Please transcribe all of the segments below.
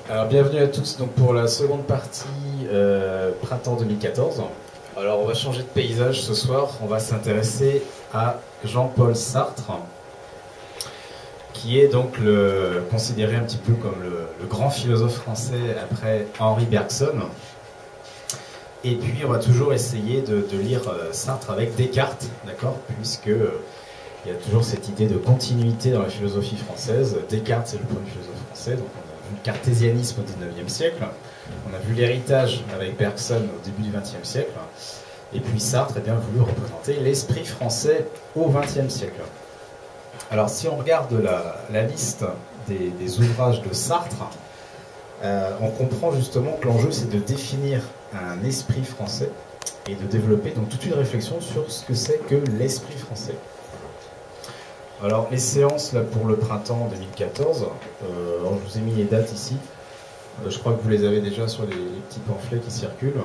Alors bienvenue à tous donc pour la seconde partie printemps 2014. Alors on va changer de paysage ce soir, on va s'intéresser à Jean-Paul Sartre, qui est donc considéré un petit peu comme le grand philosophe français après Henri Bergson. Et puis on va toujours essayer de lire Sartre avec Descartes, d'accord, puisque il y a toujours cette idée de continuité dans la philosophie française. Descartes, c'est le premier philosophe français, donc on a vu le cartésianisme au XIXe siècle, on a vu l'héritage avec Bergson au début du XXe siècle, et puis Sartre a bien voulu représenter l'esprit français au XXe siècle. Alors si on regarde la liste des ouvrages de Sartre, on comprend justement que l'enjeu c'est de définir un esprit français et de développer donc toute une réflexion sur ce que c'est que l'esprit français. Alors les séances là, pour le printemps 2014, je vous ai mis les dates ici, je crois que vous les avez déjà sur les petits pamphlets qui circulent,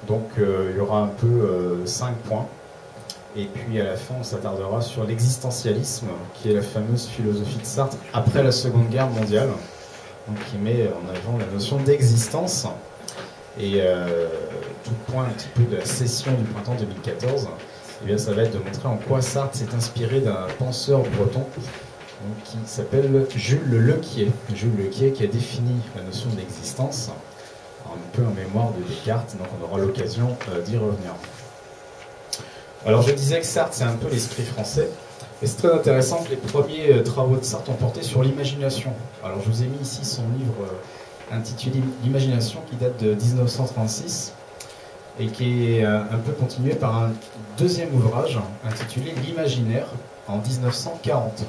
donc il y aura un peu 5 points, et puis à la fin on s'attardera sur l'existentialisme, qui est la fameuse philosophie de Sartre après la Seconde Guerre mondiale, donc qui met en avant la notion d'existence, et tout point un petit peu de la session du printemps 2014, eh bien, ça va être de montrer en quoi Sartre s'est inspiré d'un penseur breton donc, qui s'appelle Jules Lequier. Jules Lequier qui a défini la notion d'existence, un peu en mémoire de Descartes, donc on aura l'occasion d'y revenir. Alors je disais que Sartre c'est un peu l'esprit français, et c'est très intéressant que les premiers travaux de Sartre ont porté sur l'imagination. Alors je vous ai mis ici son livre intitulé L'imagination qui date de 1936, et qui est un peu continué par un deuxième ouvrage intitulé L'imaginaire en 1940.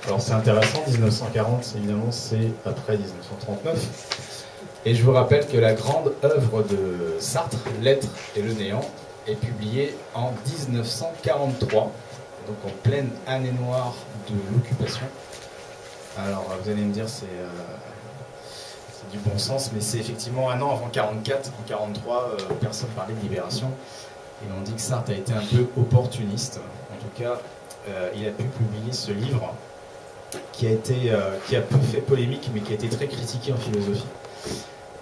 Alors c'est intéressant, 1940 évidemment c'est après 1939, et je vous rappelle que la grande œuvre de Sartre, L'être et le néant, est publiée en 1943, donc en pleine année noire de l'occupation. Alors vous allez me dire c'est du bon sens, mais c'est effectivement un an avant 44. En 43, personne parlait de libération, et on dit que Sartre a été un peu opportuniste. En tout cas, il a pu publier ce livre qui a peu fait polémique, mais qui a été très critiqué en philosophie.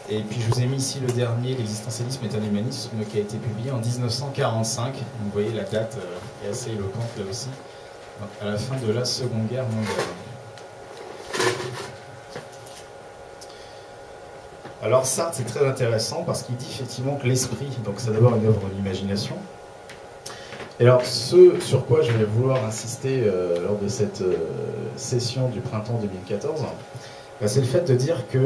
Et puis je vous ai mis ici le dernier, L'existentialisme est un humanisme, qui a été publié en 1945. Vous voyez, la date est assez éloquente là aussi, donc à la fin de la Seconde Guerre mondiale. Alors Sartre, c'est très intéressant parce qu'il dit effectivement que l'esprit, donc c'est d'abord une œuvre d'imagination. Et alors ce sur quoi je vais vouloir insister lors de cette session du printemps 2014, c'est le fait de dire qu'il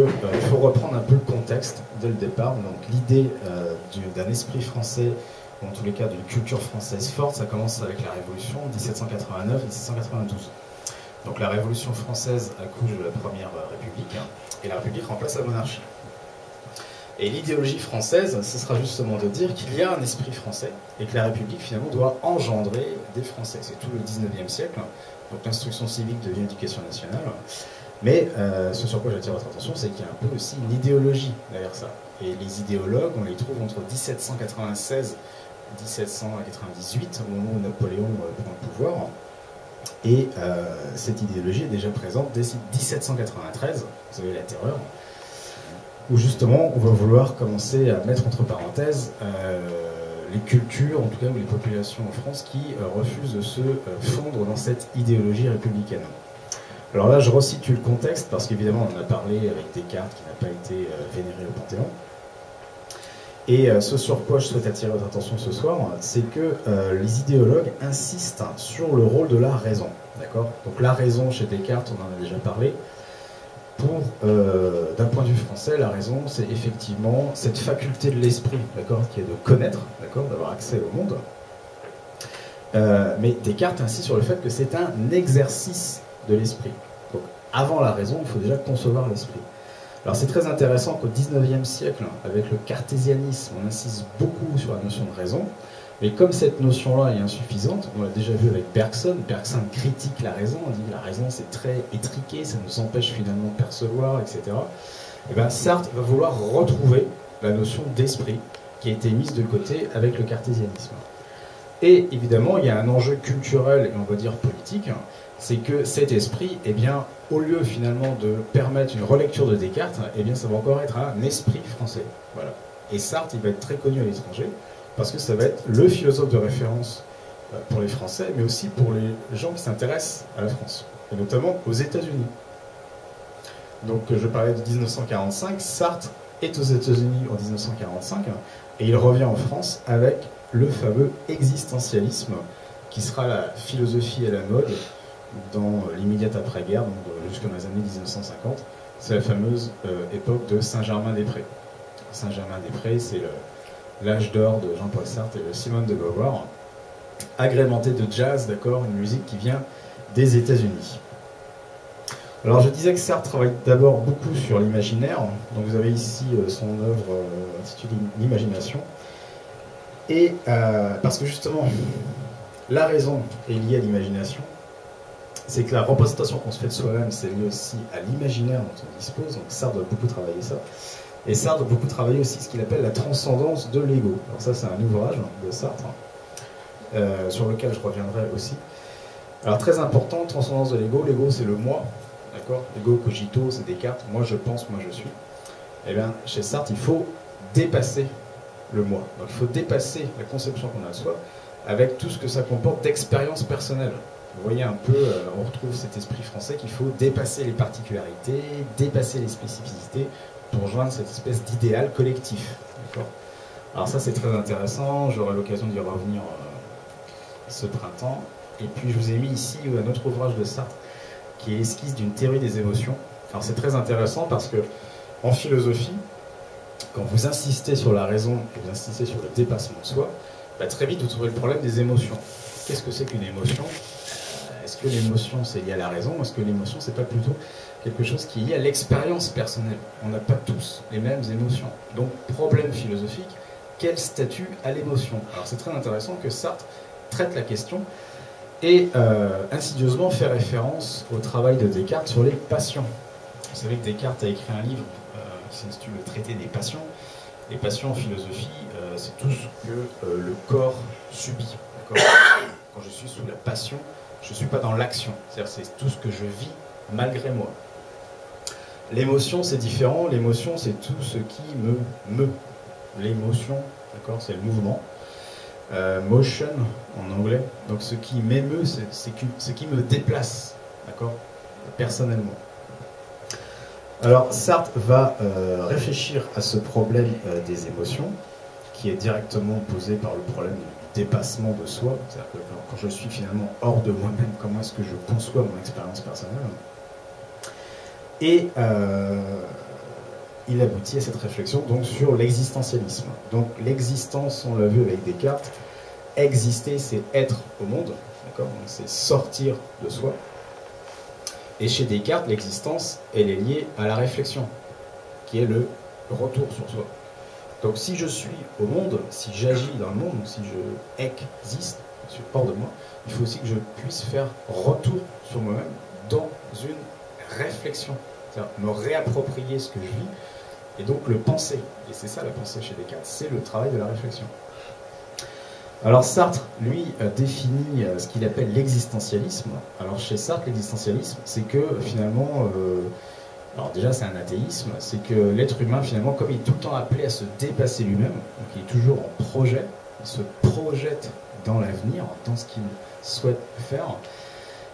faut reprendre un peu le contexte dès le départ. Donc l'idée d'un esprit français, ou en tous les cas d'une culture française forte, ça commence avec la Révolution 1789-1792. Donc la Révolution française accouche de la Première République, et la République remplace la monarchie. Et l'idéologie française, ce sera justement de dire qu'il y a un esprit français et que la République finalement doit engendrer des Français. C'est tout le 19e siècle, donc l'instruction civique devient éducation nationale. Mais ce sur quoi j'attire votre attention, c'est qu'il y a un peu aussi une idéologie derrière ça. Et les idéologues, on les trouve entre 1796 et 1798, au moment où Napoléon prend le pouvoir. Et cette idéologie est déjà présente dès 1793, vous avez la terreur, où justement on va vouloir commencer à mettre entre parenthèses les cultures, en tout cas, ou les populations en France qui refusent de se fondre dans cette idéologie républicaine. Alors là, je resitue le contexte, parce qu'évidemment, on en a parlé avec Descartes, qui n'a pas été vénéré au Panthéon. Et ce sur quoi je souhaite attirer votre attention ce soir, c'est que les idéologues insistent sur le rôle de la raison. D'accord ? Donc la raison, chez Descartes, on en a déjà parlé. D'un point de vue français, la raison, c'est effectivement cette faculté de l'esprit, d'accord, qui est de connaître, d'accord, d'avoir accès au monde. Mais Descartes insiste sur le fait que c'est un exercice de l'esprit. Donc, avant la raison, il faut déjà concevoir l'esprit. Alors c'est très intéressant qu'au XIXe siècle, avec le cartésianisme, on insiste beaucoup sur la notion de raison, mais comme cette notion-là est insuffisante, on l'a déjà vu avec Bergson, Bergson critique la raison, on dit que la raison c'est très étriqué, ça nous empêche finalement de percevoir, etc. Et bien Sartre va vouloir retrouver la notion d'esprit qui a été mise de côté avec le cartésianisme. Et évidemment, il y a un enjeu culturel et on va dire politique, c'est que cet esprit, eh bien, au lieu finalement de permettre une relecture de Descartes, eh bien, ça va encore être un esprit français. Voilà. Et Sartre, il va être très connu à l'étranger, parce que ça va être le philosophe de référence pour les Français, mais aussi pour les gens qui s'intéressent à la France, et notamment aux États-Unis. Donc, je parlais de 1945, Sartre est aux États-Unis en 1945, et il revient en France avec le fameux existentialisme, qui sera la philosophie à la mode dans l'immédiate après-guerre, donc jusqu'aux années 1950. C'est la fameuse époque de Saint-Germain-des-Prés. Saint-Germain-des-Prés, c'est l'âge d'or de Jean-Paul Sartre et de Simone de Beauvoir, agrémenté de jazz, d'accord, une musique qui vient des États-Unis. Alors je disais que Sartre travaille d'abord beaucoup sur l'imaginaire, donc vous avez ici son œuvre intitulée L'imagination, et parce que justement, la raison est liée à l'imagination, c'est que la représentation qu'on se fait de soi-même, c'est lié aussi à l'imaginaire dont on dispose, donc Sartre doit beaucoup travailler ça. Et Sartre doit beaucoup travailler aussi ce qu'il appelle la transcendance de l'ego. Alors ça, c'est un ouvrage de Sartre, sur lequel je reviendrai aussi. Alors très important, transcendance de l'ego. L'ego, c'est le moi, d'accord. L'ego cogito, c'est Descartes. Moi, je pense, moi, je suis. Eh bien, chez Sartre, il faut dépasser le moi. Donc il faut dépasser la conception qu'on a de soi avec tout ce que ça comporte d'expérience personnelle. Vous voyez un peu, on retrouve cet esprit français qu'il faut dépasser les particularités, dépasser les spécificités pour rejoindre cette espèce d'idéal collectif. Alors ça c'est très intéressant, j'aurai l'occasion d'y revenir ce printemps. Et puis je vous ai mis ici un autre ouvrage de Sartre qui est Esquisse d'une théorie des émotions. Alors c'est très intéressant parce que en philosophie, quand vous insistez sur la raison et vous insistez sur le dépassement de soi, bah, très vite vous trouvez le problème des émotions. Qu'est-ce que c'est qu'une émotion ? Est-ce que l'émotion c'est lié à la raison? Est-ce que l'émotion c'est pas plutôt quelque chose qui est lié à l'expérience personnelle? On n'a pas tous les mêmes émotions. Donc problème philosophique, quel statut a l'émotion? Alors c'est très intéressant que Sartre traite la question et insidieusement fait référence au travail de Descartes sur les passions. Vous savez que Descartes a écrit un livre qui s'intitule Le traité des passions. Les passions en philosophie, c'est tout ce que le corps subit. Quand je suis sous la passion, je ne suis pas dans l'action. C'est-à-dire c'est tout ce que je vis malgré moi. L'émotion, c'est différent. L'émotion, c'est tout ce qui me meut. L'émotion, d'accord, c'est le mouvement. Motion, en anglais. Donc ce qui m'émeut, c'est ce qui me déplace, d'accord, personnellement. Alors Sartre va réfléchir à ce problème des émotions, qui est directement posé par le problème du dépassement de soi. C'est-à-dire que quand je suis finalement hors de moi-même, comment est-ce que je conçois mon expérience personnelle? Et il aboutit à cette réflexion donc sur l'existentialisme. Donc l'existence, on l'a vu avec Descartes, exister c'est être au monde, d'accord, c'est sortir de soi. Et chez Descartes, l'existence, elle est liée à la réflexion, qui est le retour sur soi. Donc si je suis au monde, si j'agis dans le monde, si je existe, je suis hors de moi, il faut aussi que je puisse faire retour sur moi-même dans une réflexion. C'est-à-dire me réapproprier ce que je vis, et donc le penser. Et c'est ça la pensée chez Descartes, c'est le travail de la réflexion. Alors Sartre, lui, définit ce qu'il appelle l'existentialisme. Alors chez Sartre, l'existentialisme, c'est que finalement, alors déjà c'est un athéisme, c'est que l'être humain finalement, comme il est tout le temps appelé à se dépasser lui-même, donc il est toujours en projet, il se projette dans l'avenir, dans ce qu'il souhaite faire,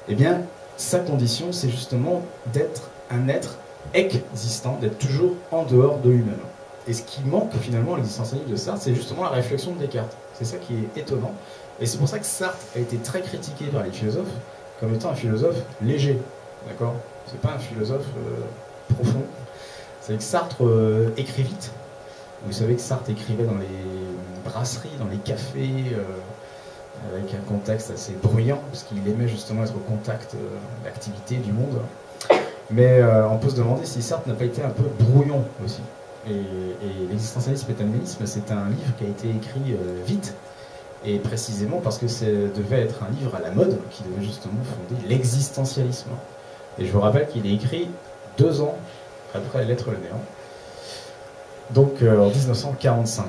eh bien sa condition c'est justement d'être un être existant, d'être toujours en dehors de lui-même. Et ce qui manque finalement à l'existentialisme de Sartre, c'est justement la réflexion de Descartes. C'est ça qui est étonnant. Et c'est pour ça que Sartre a été très critiqué par les philosophes comme étant un philosophe léger. D'accord ? C'est pas un philosophe profond. C'est que Sartre écrit vite. Vous savez que Sartre écrivait dans les brasseries, dans les cafés, avec un contexte assez bruyant, parce qu'il aimait justement être au contact de l'activité du monde. Mais on peut se demander si Sartre n'a pas été un peu brouillon aussi. Et l'existentialisme et l'animisme, c'est un livre qui a été écrit vite, et précisément parce que ça devait être un livre à la mode, qui devait justement fonder l'existentialisme. Et je vous rappelle qu'il est écrit 2 ans après L'être le néant, donc en 1945.